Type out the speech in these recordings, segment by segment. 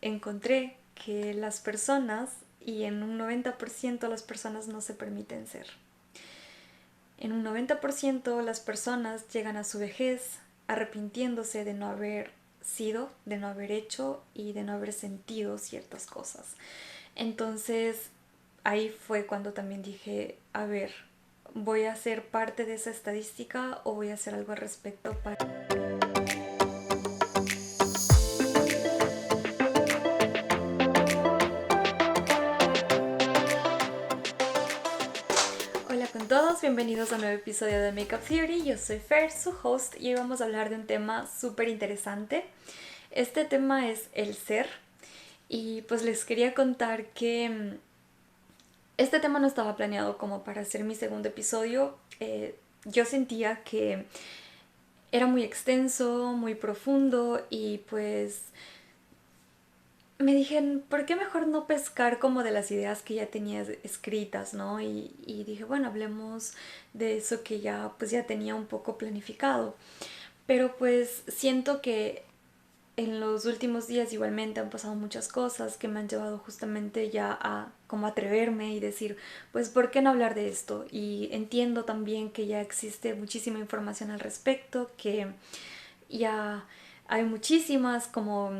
encontré que las personas, y en un 90% las personas no se permiten ser. En un 90% las personas llegan a su vejez arrepintiéndose de no haber sido, de no haber hecho y de no haber sentido ciertas cosas. Entonces ahí fue cuando también dije, a ver, ¿voy a ser parte de esa estadística o voy a hacer algo al respecto para... Hola con todos, bienvenidos a un nuevo episodio de Makeup Theory. Yo soy Fer, su host, y hoy vamos a hablar de un tema súper interesante. Este tema es el ser, y pues les quería contar que este tema no estaba planeado como para hacer mi segundo episodio. Yo sentía que era muy extenso, muy profundo, y pues me dije, ¿por qué mejor no pescar como de las ideas que ya tenía escritas, ¿no? Y dije, bueno, hablemos de eso que ya pues ya tenía un poco planificado. Pero pues siento que en los últimos días igualmente han pasado muchas cosas que me han llevado justamente ya a como atreverme y decir, pues ¿por qué no hablar de esto? Y entiendo también que ya existe muchísima información al respecto, que ya hay muchísimas como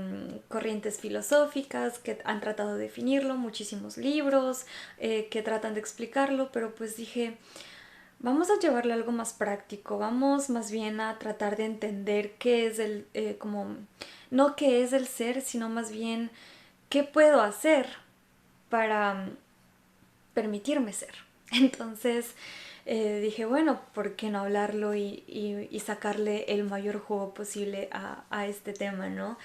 corrientes filosóficas que han tratado de definirlo, muchísimos libros que tratan de explicarlo, pero pues dije, vamos a llevarle algo más práctico, vamos más bien a tratar de entender qué es como, no qué es el ser, sino más bien qué puedo hacer para permitirme ser. Entonces dije, bueno, ¿por qué no hablarlo y sacarle el mayor jugo posible a este tema, ¿no?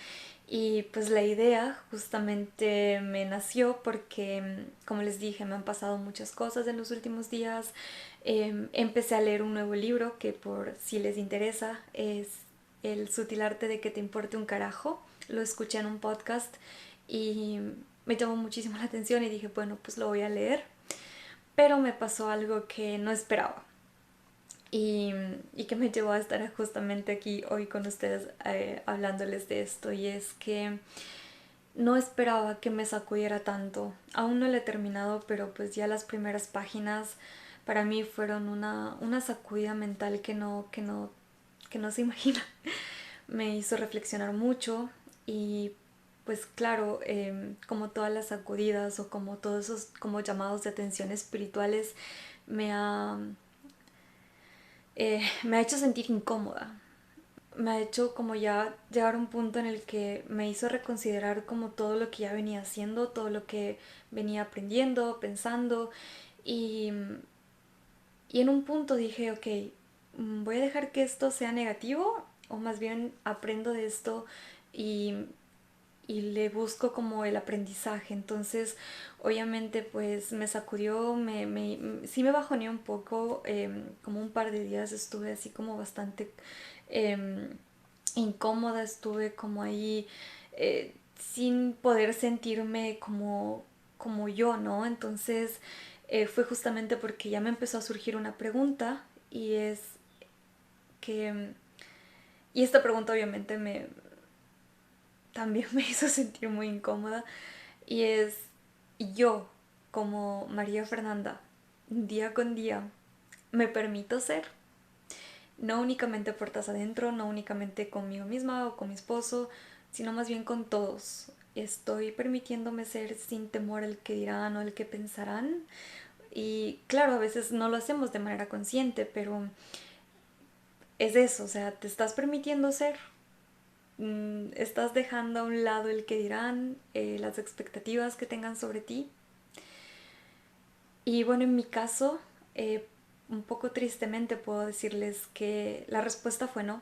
Y pues la idea justamente me nació porque, como les dije, me han pasado muchas cosas en los últimos días. Empecé a leer un nuevo libro que por si les interesa es El sutil arte de que te importe un carajo. Lo escuché en un podcast y me llamó muchísimo la atención y dije, bueno, pues lo voy a leer. Pero me pasó algo que no esperaba y, y que me llevó a estar justamente aquí hoy con ustedes hablándoles de esto, y es que no esperaba que me sacudiera tanto. Aún no lo he terminado, pero pues ya las primeras páginas para mí fueron una sacudida mental que no se imagina. Me hizo reflexionar mucho y pues claro, como todas las sacudidas o como todos esos como llamados de atención espirituales, me ha, me ha hecho sentir incómoda. Me ha hecho como ya llegar a un punto en el que me hizo reconsiderar como todo lo que ya venía haciendo, todo lo que venía aprendiendo, pensando, y, y en un punto dije, ok, voy a dejar que esto sea negativo o más bien aprendo de esto y, y le busco como el aprendizaje. Entonces obviamente pues me sacudió, sí me bajoneó un poco, como un par de días estuve así como bastante eh, incómoda, estuve como ahí sin poder sentirme como yo, ¿no? Entonces fue justamente porque ya me empezó a surgir una pregunta, y es que, y esta pregunta obviamente también me hizo sentir muy incómoda, y es, yo como María Fernanda, día con día, ¿me permito ser? No únicamente puertas adentro, no únicamente conmigo misma o con mi esposo, sino más bien con todos. Estoy permitiéndome ser sin temor al que dirán o al que pensarán. Y claro, a veces no lo hacemos de manera consciente, pero es eso, o sea, te estás permitiendo ser. Estás dejando a un lado el que dirán, las expectativas que tengan sobre ti. Y bueno, en mi caso, un poco tristemente puedo decirles que la respuesta fue no.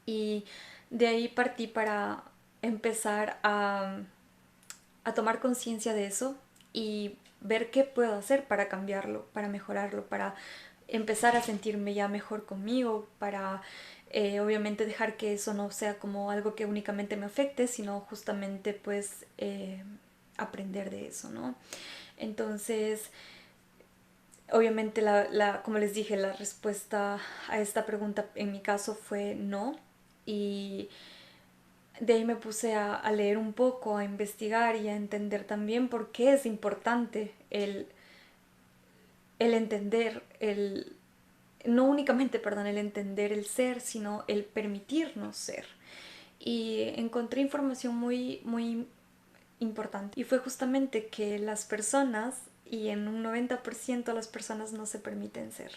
Y de ahí partí para empezar a tomar conciencia de eso y ver qué puedo hacer para cambiarlo, para mejorarlo, para empezar a sentirme ya mejor conmigo, para obviamente dejar que eso no sea como algo que únicamente me afecte, sino justamente pues aprender de eso, ¿no? Entonces, obviamente como les dije, la respuesta a esta pregunta en mi caso fue no. Y de ahí me puse a leer un poco, a investigar y a entender también por qué es importante el entender, no únicamente, perdón, el entender el ser, sino el permitirnos ser. Y encontré información muy, muy importante. Y fue justamente que las personas, y en un 90% las personas no se permiten ser.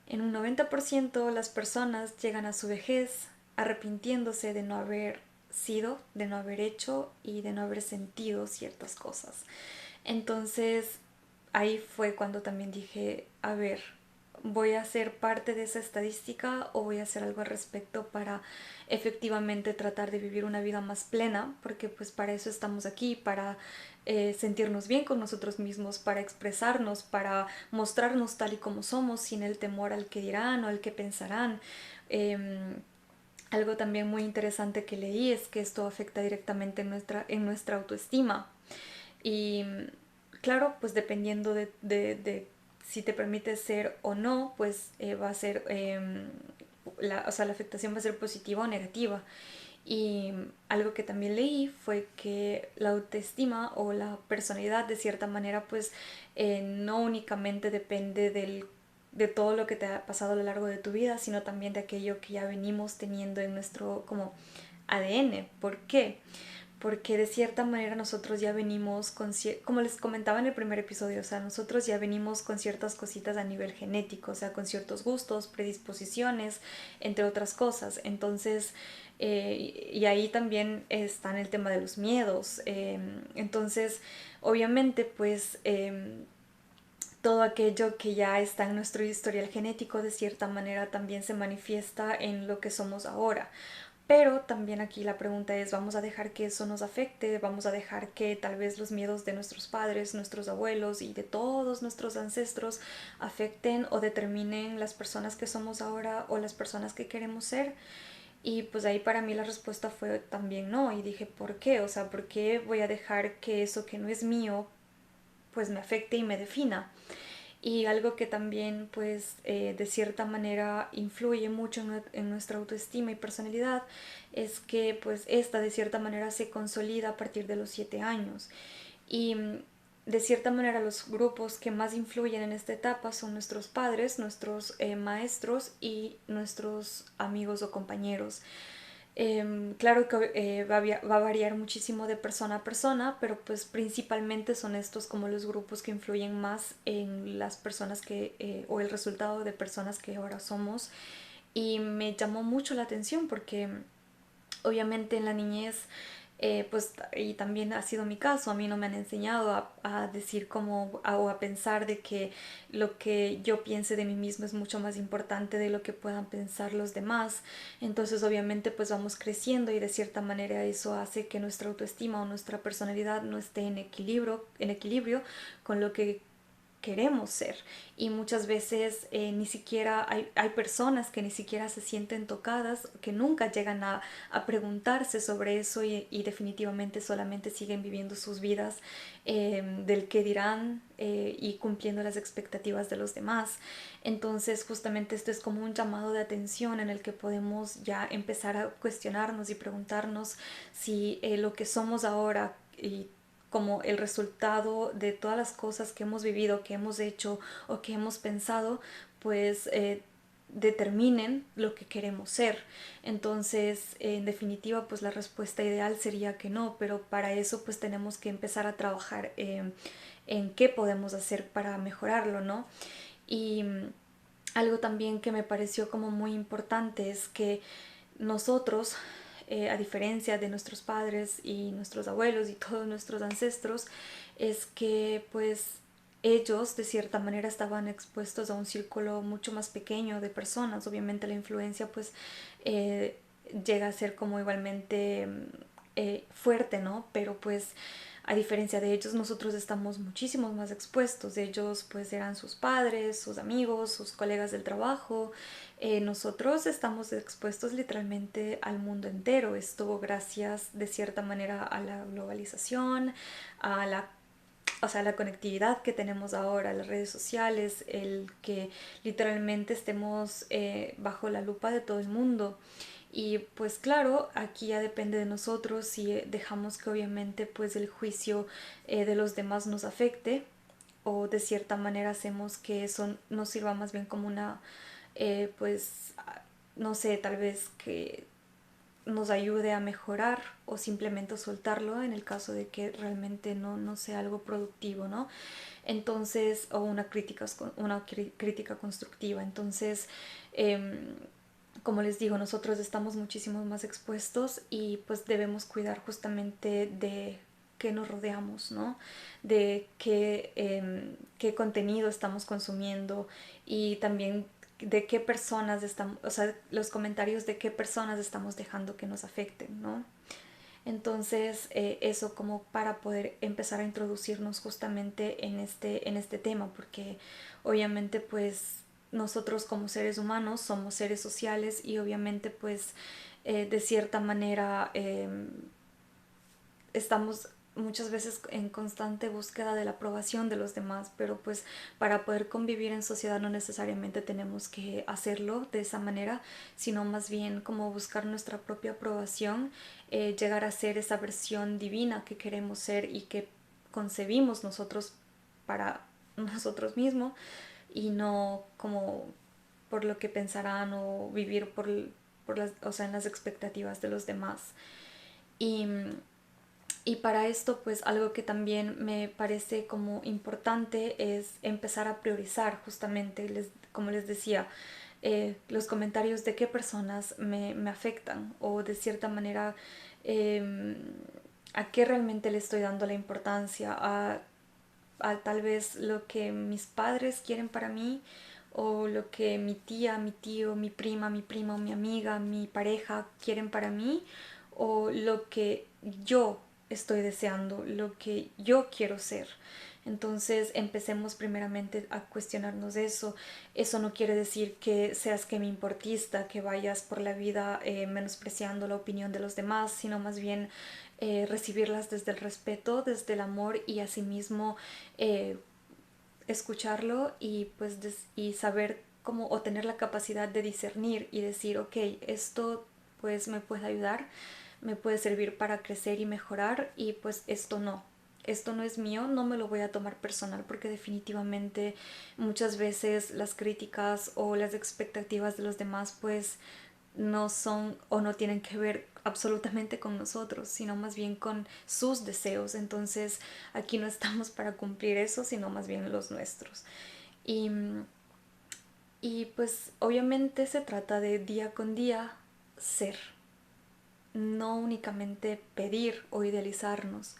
En un 90% las personas llegan a su vejez arrepintiéndose de no haber sido, de no haber hecho y de no haber sentido ciertas cosas. Entonces ahí fue cuando también dije, a ver, voy a ser parte de esa estadística o voy a hacer algo al respecto para efectivamente tratar de vivir una vida más plena, porque pues para eso estamos aquí, para sentirnos bien con nosotros mismos, para expresarnos, para mostrarnos tal y como somos sin el temor al que dirán o al que pensarán. Algo también muy interesante que leí es que esto afecta directamente en nuestra autoestima. Y claro, pues dependiendo de si te permite ser o no, pues va a ser, o sea, la afectación va a ser positiva o negativa. Y algo que también leí fue que la autoestima o la personalidad de cierta manera pues no únicamente depende de todo lo que te ha pasado a lo largo de tu vida, sino también de aquello que ya venimos teniendo en nuestro como ADN. ¿Por qué? Porque de cierta manera nosotros ya venimos con, como les comentaba en el primer episodio, o sea, nosotros ya venimos con ciertas cositas a nivel genético, o sea, con ciertos gustos, predisposiciones, entre otras cosas. Entonces, y ahí también está en el tema de los miedos. Entonces, obviamente, pues todo aquello que ya está en nuestro historial genético de cierta manera también se manifiesta en lo que somos ahora. Pero también aquí la pregunta es, ¿vamos a dejar que eso nos afecte? ¿Vamos a dejar que tal vez los miedos de nuestros padres, nuestros abuelos y de todos nuestros ancestros afecten o determinen las personas que somos ahora o las personas que queremos ser? Y pues ahí para mí la respuesta fue también no. Y dije, ¿por qué? O sea, ¿por qué voy a dejar que eso que no es mío pues me afecte y me defina? Y algo que también pues de cierta manera influye mucho en nuestra autoestima y personalidad es que pues esta de cierta manera se consolida a partir de los 7 años. Y de cierta manera los grupos que más influyen en esta etapa son nuestros padres, nuestros maestros y nuestros amigos o compañeros. Claro que va a variar muchísimo de persona a persona, pero pues principalmente son estos como los grupos que influyen más en las personas o el resultado de personas que ahora somos. Y me llamó mucho la atención porque obviamente en la niñez, pues, y también ha sido mi caso, a mí no me han enseñado a decir como, o a pensar de que lo que yo piense de mí mismo es mucho más importante de lo que puedan pensar los demás. Entonces obviamente pues vamos creciendo y de cierta manera eso hace que nuestra autoestima o nuestra personalidad no esté en equilibrio con lo que queremos ser. Y muchas veces ni siquiera hay personas que ni siquiera se sienten tocadas, que nunca llegan a preguntarse sobre eso y definitivamente solamente siguen viviendo sus vidas del que dirán y cumpliendo las expectativas de los demás. Entonces justamente esto es como un llamado de atención en el que podemos ya empezar a cuestionarnos y preguntarnos si lo que somos ahora y como el resultado de todas las cosas que hemos vivido, que hemos hecho o que hemos pensado, pues determinen lo que queremos ser. Entonces, en definitiva, pues la respuesta ideal sería que no, pero para eso pues tenemos que empezar a trabajar en qué podemos hacer para mejorarlo, ¿no? Y algo también que me pareció como muy importante es que nosotros, a diferencia de nuestros padres y nuestros abuelos y todos nuestros ancestros, es que pues ellos de cierta manera estaban expuestos a un círculo mucho más pequeño de personas. Obviamente la influencia pues eh, llega a ser como igualmente fuerte, ¿no? Pero pues a diferencia de ellos, nosotros estamos muchísimo más expuestos. Ellos pues eran sus padres, sus amigos, sus colegas del trabajo. Nosotros estamos expuestos literalmente al mundo entero. Esto gracias de cierta manera a la globalización, a la, o sea, la conectividad que tenemos ahora, las redes sociales, el que literalmente estemos bajo la lupa de todo el mundo. Y pues claro, aquí ya depende de nosotros si dejamos que obviamente pues el juicio de los demás nos afecte, o de cierta manera hacemos que eso nos sirva más bien como una, pues, no sé, tal vez que nos ayude a mejorar, o simplemente soltarlo en el caso de que realmente no sea algo productivo, ¿no? Entonces, o una crítica constructiva. Entonces, eh, como les digo, nosotros estamos muchísimo más expuestos y pues debemos cuidar justamente de qué nos rodeamos, ¿no? De qué contenido estamos consumiendo, y también de qué personas estamos, o sea, los comentarios de qué personas estamos dejando que nos afecten, ¿no? Entonces, eso como para poder empezar a introducirnos justamente en este tema, porque obviamente pues nosotros como seres humanos somos seres sociales, y obviamente pues de cierta manera estamos muchas veces en constante búsqueda de la aprobación de los demás, pero pues para poder convivir en sociedad no necesariamente tenemos que hacerlo de esa manera, sino más bien como buscar nuestra propia aprobación, llegar a ser esa versión divina que queremos ser y que concebimos nosotros para nosotros mismos, y no como por lo que pensarán, o vivir por las, o sea, en las expectativas de los demás. Y y para esto, pues algo que también me parece como importante es empezar a priorizar justamente, como les decía, los comentarios de qué personas me afectan, o de cierta manera eh, a qué realmente le estoy dando la importancia, a tal vez lo que mis padres quieren para mí, o lo que mi tía, mi tío, mi prima, mi primo, mi amiga, mi pareja quieren para mí, o lo que yo estoy deseando, lo que yo quiero ser. Entonces empecemos primeramente a cuestionarnos eso. Eso no quiere decir que seas que me importista, que vayas por la vida menospreciando la opinión de los demás, sino más bien recibirlas desde el respeto, desde el amor, y asimismo eh, escucharlo, y pues y saber cómo, o tener la capacidad de discernir y decir, ok, esto pues me puede ayudar, me puede servir para crecer y mejorar, y pues esto no es mío, no me lo voy a tomar personal, porque definitivamente muchas veces las críticas o las expectativas de los demás pues no son o no tienen que ver absolutamente con nosotros, sino más bien con sus deseos. Entonces aquí no estamos para cumplir eso, sino más bien los nuestros. Y, y pues obviamente se trata de día con día ser, no únicamente pedir o idealizarnos.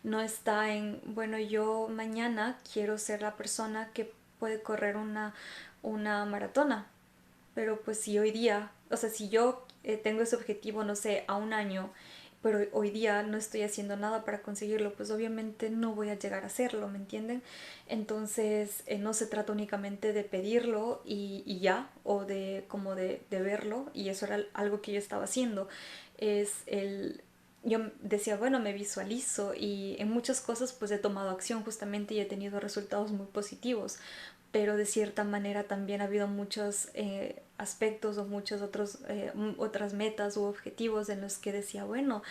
No está en, bueno, yo mañana quiero ser la persona que puede correr una maratona, pero pues si hoy día, o sea, si yo tengo ese objetivo, no sé, a un año, pero hoy día no estoy haciendo nada para conseguirlo, pues obviamente no voy a llegar a hacerlo, ¿me entienden? Entonces no se trata únicamente de pedirlo y ya, o de como de verlo, y eso era algo que yo estaba haciendo. Yo decía, bueno, me visualizo, y en muchas cosas pues he tomado acción justamente, y he tenido resultados muy positivos, pero de cierta manera también ha habido muchos aspectos, o muchas otras metas u objetivos en los que decía, bueno,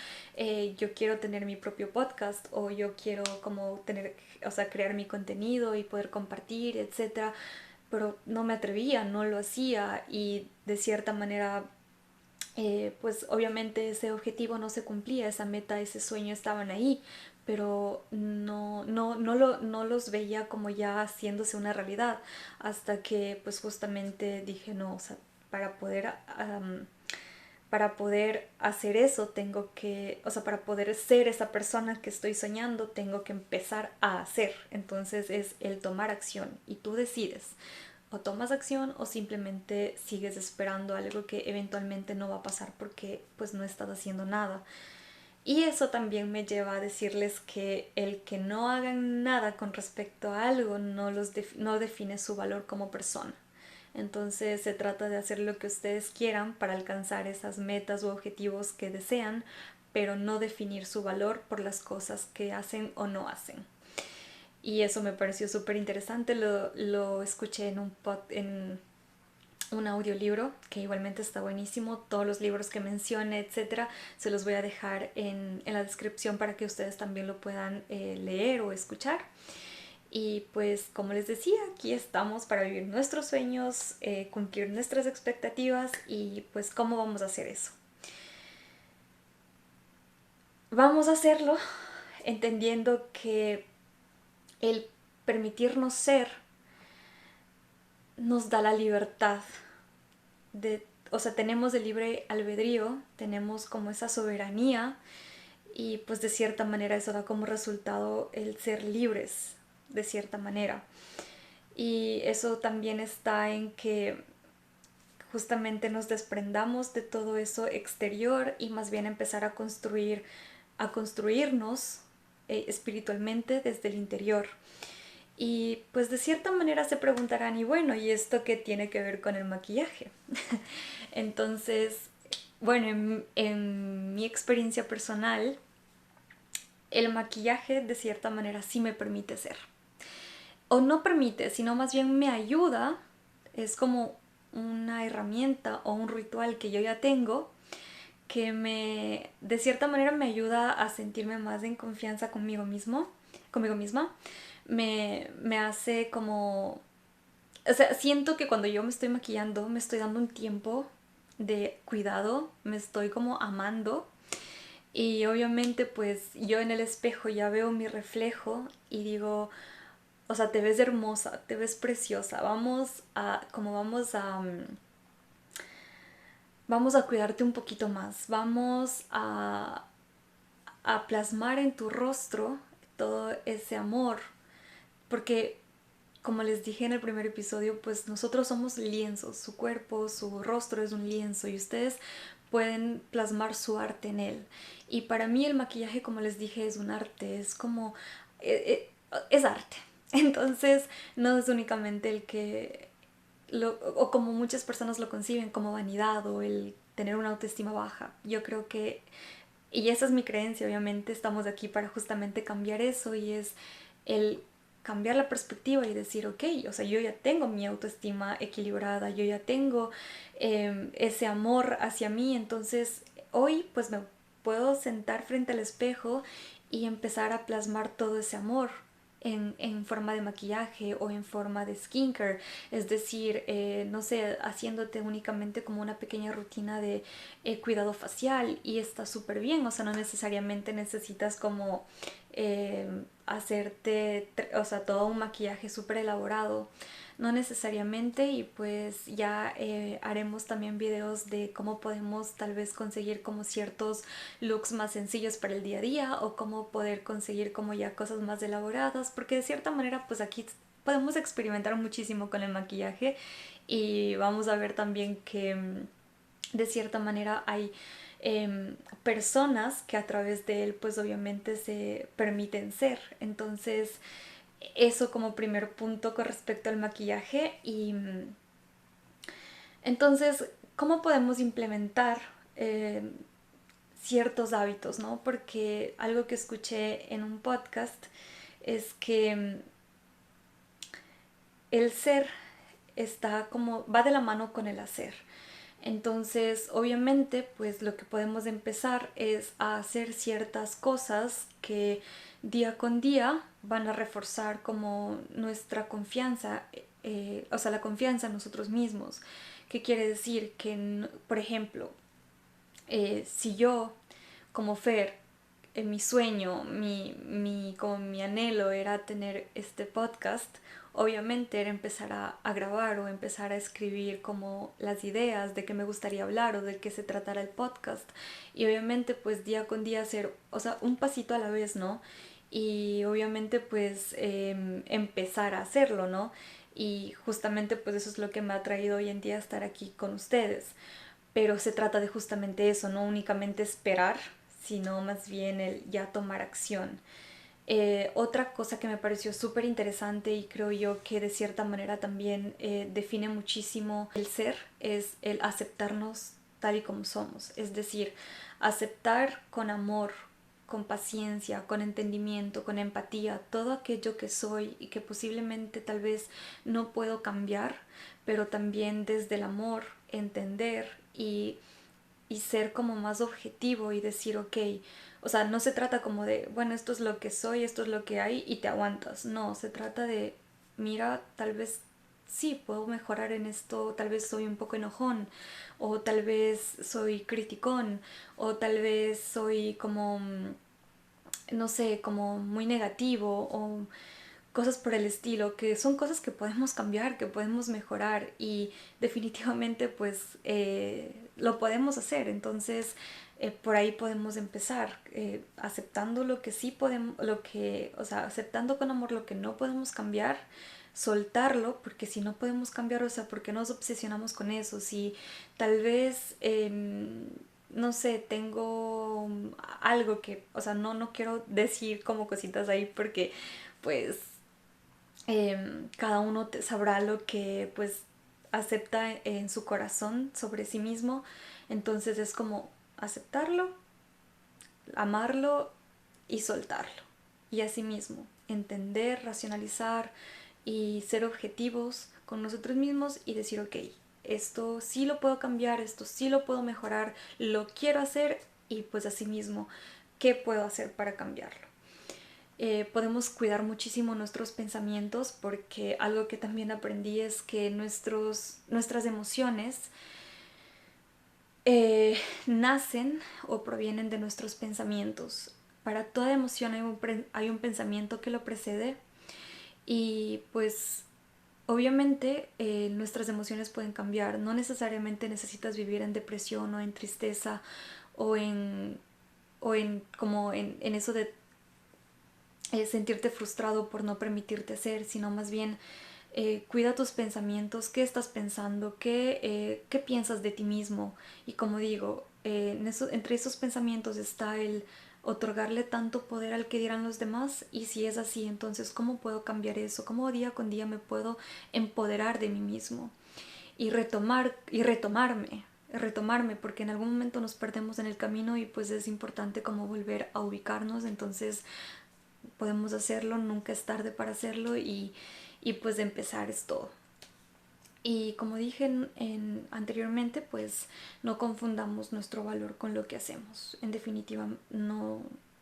yo quiero tener mi propio podcast, o yo quiero como tener, o sea, crear mi contenido y poder compartir, etcétera, pero no me atrevía, no lo hacía, y de cierta manera pues obviamente ese objetivo no se cumplía, esa meta, ese sueño estaban ahí, pero no los veía como ya haciéndose una realidad, hasta que pues justamente dije, no, o sea, para poder, para poder hacer eso tengo que, o sea, para poder ser esa persona que estoy soñando, tengo que empezar a hacer. Entonces es el tomar acción, y tú decides, o tomas acción, o simplemente sigues esperando algo que eventualmente no va a pasar, porque pues no estás haciendo nada. Y eso también me lleva a decirles que el que no hagan nada con respecto a algo no define su valor como persona. Entonces se trata de hacer lo que ustedes quieran para alcanzar esas metas u objetivos que desean, pero no definir su valor por las cosas que hacen o no hacen. Y eso me pareció súper interesante, lo escuché en un audiolibro que igualmente está buenísimo. Todos los libros que mencione, etcétera, se los voy a dejar en la descripción para que ustedes también lo puedan leer o escuchar. Y pues como les decía, aquí estamos para vivir nuestros sueños, cumplir nuestras expectativas y pues cómo vamos a hacer eso. Vamos a hacerlo entendiendo que el permitirnos ser nos da la libertad de, o sea, tenemos el libre albedrío, tenemos como esa soberanía y pues de cierta manera eso da como resultado el ser libres, de cierta manera. Y eso también está en que justamente nos desprendamos de todo eso exterior y más bien empezar a construirnos espiritualmente desde el interior. Y pues de cierta manera se preguntarán, y bueno, ¿y esto qué tiene que ver con el maquillaje? Entonces, bueno, en mi experiencia personal, el maquillaje de cierta manera sí me permite ser. O no permite, sino más bien me ayuda, es como una herramienta o un ritual que yo ya tengo que de cierta manera me ayuda a sentirme más en confianza conmigo misma. Me hace como, o sea, siento que cuando yo me estoy maquillando me estoy dando un tiempo de cuidado, me estoy como amando. Y obviamente pues yo en el espejo ya veo mi reflejo y digo, o sea, te ves hermosa, te ves preciosa, vamos a cuidarte un poquito más, vamos a plasmar en tu rostro todo ese amor, porque como les dije en el primer episodio, pues nosotros somos lienzos, su cuerpo, su rostro es un lienzo y ustedes pueden plasmar su arte en él. Y para mí el maquillaje, como les dije, es un arte, es como, es arte. Entonces no es únicamente el que, o como muchas personas lo conciben, como vanidad o el tener una autoestima baja. Yo creo que, y esa es mi creencia, obviamente estamos aquí para justamente cambiar eso y es el cambiar la perspectiva y decir, ok, o sea, yo ya tengo mi autoestima equilibrada, yo ya tengo ese amor hacia mí, entonces hoy pues me puedo sentar frente al espejo y empezar a plasmar todo ese amor en forma de maquillaje o en forma de skincare, es decir, no sé, haciéndote únicamente como una pequeña rutina de cuidado facial y está súper bien, o sea, no necesariamente necesitas como hacerte, o sea, todo un maquillaje súper elaborado, no necesariamente y pues ya haremos también videos de cómo podemos tal vez conseguir como ciertos looks más sencillos para el día a día o cómo poder conseguir como ya cosas más elaboradas porque de cierta manera pues aquí podemos experimentar muchísimo con el maquillaje y vamos a ver también que de cierta manera hay personas que a través de él pues obviamente se permiten ser. Entonces eso como primer punto con respecto al maquillaje y entonces cómo podemos implementar ciertos hábitos, ¿no? Porque algo que escuché en un podcast es que el ser está como va de la mano con el hacer. Entonces, obviamente, pues lo que podemos empezar es a hacer ciertas cosas que día con día van a reforzar como nuestra confianza, o sea, la confianza en nosotros mismos. ¿Qué quiere decir? Que, por ejemplo, si yo, como Fer, mi sueño, como mi anhelo era tener este podcast, obviamente era empezar a grabar o empezar a escribir como las ideas de qué me gustaría hablar o de qué se tratara el podcast. Y obviamente pues día con día hacer, o sea, un pasito a la vez, ¿no? Y obviamente pues empezar a hacerlo, ¿no? Y justamente pues eso es lo que me ha traído hoy en día estar aquí con ustedes. Pero se trata de justamente eso, no únicamente esperar, sino más bien el ya tomar acción. Otra cosa que me pareció súper interesante y creo yo que de cierta manera también define muchísimo el ser es el aceptarnos tal y como somos. Es decir, aceptar con amor con paciencia, con entendimiento, con empatía, todo aquello que soy y que posiblemente tal vez no puedo cambiar, pero también desde el amor entender y ser como más objetivo y decir, ok, o sea, no se trata como de, bueno, esto es lo que soy, esto es lo que hay y te aguantas. No, se trata de, mira, tal vez sí, puedo mejorar en esto, tal vez soy un poco enojón, o tal vez soy criticón, o tal vez soy como, no sé, como muy negativo, o cosas por el estilo, que son cosas que podemos cambiar, que podemos mejorar y definitivamente pues lo podemos hacer. Entonces por ahí podemos empezar aceptando lo que sí podemos, lo que, o sea, aceptando con amor lo que no podemos cambiar, soltarlo, porque si no podemos cambiar, o sea, ¿por qué nos obsesionamos con eso? Si tal vez no sé, tengo algo que, o sea, no quiero decir como cositas ahí porque pues cada uno sabrá lo que pues acepta en su corazón sobre sí mismo. Entonces es como aceptarlo, amarlo y soltarlo. Y asimismo, entender, racionalizar y ser objetivos con nosotros mismos y decir, ok, esto sí lo puedo cambiar, esto sí lo puedo mejorar, lo quiero hacer y pues asimismo, ¿qué puedo hacer para cambiarlo? Podemos cuidar muchísimo nuestros pensamientos porque algo que también aprendí es que nuestras emociones nacen o provienen de nuestros pensamientos. Para toda emoción hay un pensamiento que lo precede y pues obviamente nuestras emociones pueden cambiar. No necesariamente necesitas vivir en depresión o en tristeza o en como en eso de sentirte frustrado por no permitirte hacer, sino más bien cuida tus pensamientos, qué estás pensando, qué piensas de ti mismo. Y como digo, entre esos pensamientos está el otorgarle tanto poder al que dirán los demás y si es así, entonces ¿cómo puedo cambiar eso? ¿Cómo día con día me puedo empoderar de mí mismo? Y retomarme, porque en algún momento nos perdemos en el camino y pues es importante como volver a ubicarnos, entonces podemos hacerlo, nunca es tarde para hacerlo y pues empezar es todo. Y como dije anteriormente, pues no confundamos nuestro valor con lo que hacemos. En definitiva,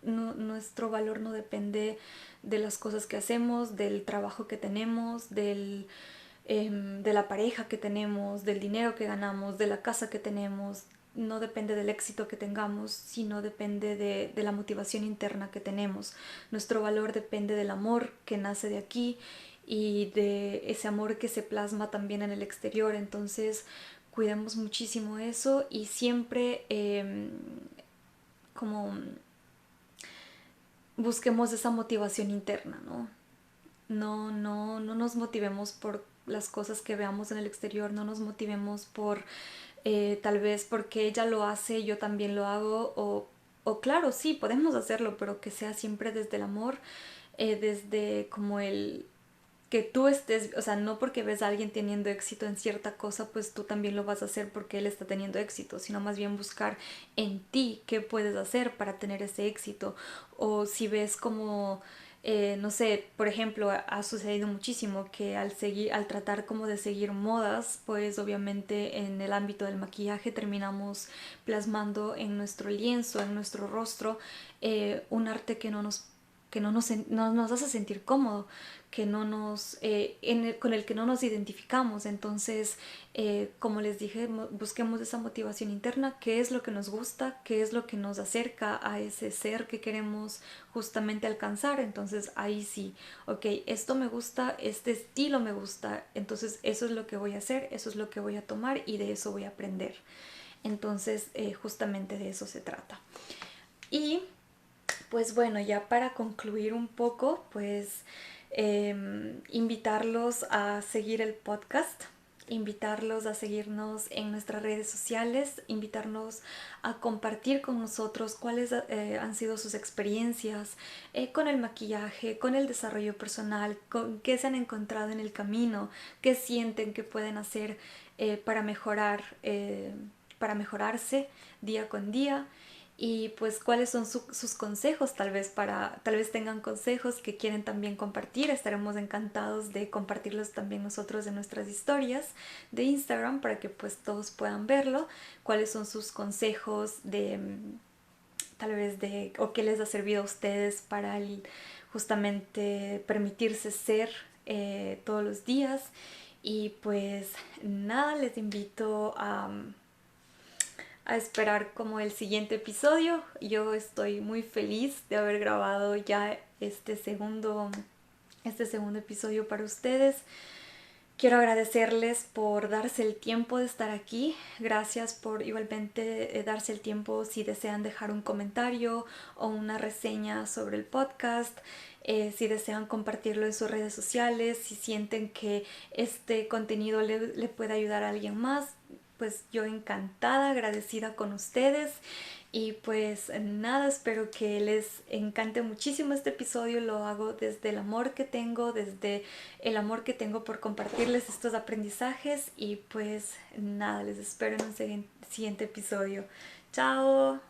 nuestro valor no depende de las cosas que hacemos, del trabajo que tenemos, de la pareja que tenemos, del dinero que ganamos, de la casa que tenemos. No depende del éxito que tengamos, sino depende de la motivación interna que tenemos. Nuestro valor depende del amor que nace de aquí y de ese amor que se plasma también en el exterior. Entonces cuidemos muchísimo eso y siempre como busquemos esa motivación interna, ¿no? No nos motivemos por las cosas que veamos en el exterior, no nos motivemos por tal vez porque ella lo hace, yo también lo hago, o claro, sí, podemos hacerlo, pero que sea siempre desde el amor, desde como el que tú estés, o sea, no porque ves a alguien teniendo éxito en cierta cosa, pues tú también lo vas a hacer porque él está teniendo éxito, sino más bien buscar en ti qué puedes hacer para tener ese éxito. O si ves como, no sé, por ejemplo, ha sucedido muchísimo que al tratar como de seguir modas, pues obviamente en el ámbito del maquillaje terminamos plasmando en nuestro lienzo, en nuestro rostro, un arte que no nos hace sentir cómodo, que no nos, con el que no nos identificamos. Entonces, como les dije, busquemos esa motivación interna, qué es lo que nos gusta, qué es lo que nos acerca a ese ser que queremos justamente alcanzar. Entonces, ahí sí, ok, esto me gusta, este estilo me gusta, entonces eso es lo que voy a hacer, eso es lo que voy a tomar y de eso voy a aprender. Entonces, justamente de eso se trata. Y pues bueno, ya para concluir un poco, pues invitarlos a seguir el podcast, invitarlos a seguirnos en nuestras redes sociales, invitarnos a compartir con nosotros cuáles han sido sus experiencias con el maquillaje, con el desarrollo personal, con qué se han encontrado en el camino, qué sienten que pueden hacer para mejorar, para mejorarse día con día y pues cuáles son sus consejos, tal vez tengan consejos que quieren también compartir. Estaremos encantados de compartirlos también nosotros en nuestras historias de Instagram para que pues todos puedan verlo, cuáles son sus consejos de tal vez o qué les ha servido a ustedes para justamente permitirse ser todos los días. Y pues nada, les invito a esperar como el siguiente episodio. Yo estoy muy feliz de haber grabado ya este segundo episodio para ustedes. Quiero agradecerles por darse el tiempo de estar aquí. Gracias por igualmente darse el tiempo si desean dejar un comentario o una reseña sobre el podcast. Si desean compartirlo en sus redes sociales, si sienten que este contenido le puede ayudar a alguien más, pues yo encantada, agradecida con ustedes. Y pues nada, espero que les encante muchísimo este episodio. Lo hago desde el amor que tengo, desde el amor que tengo por compartirles estos aprendizajes. Y pues nada, les espero en un siguiente episodio. ¡Chao!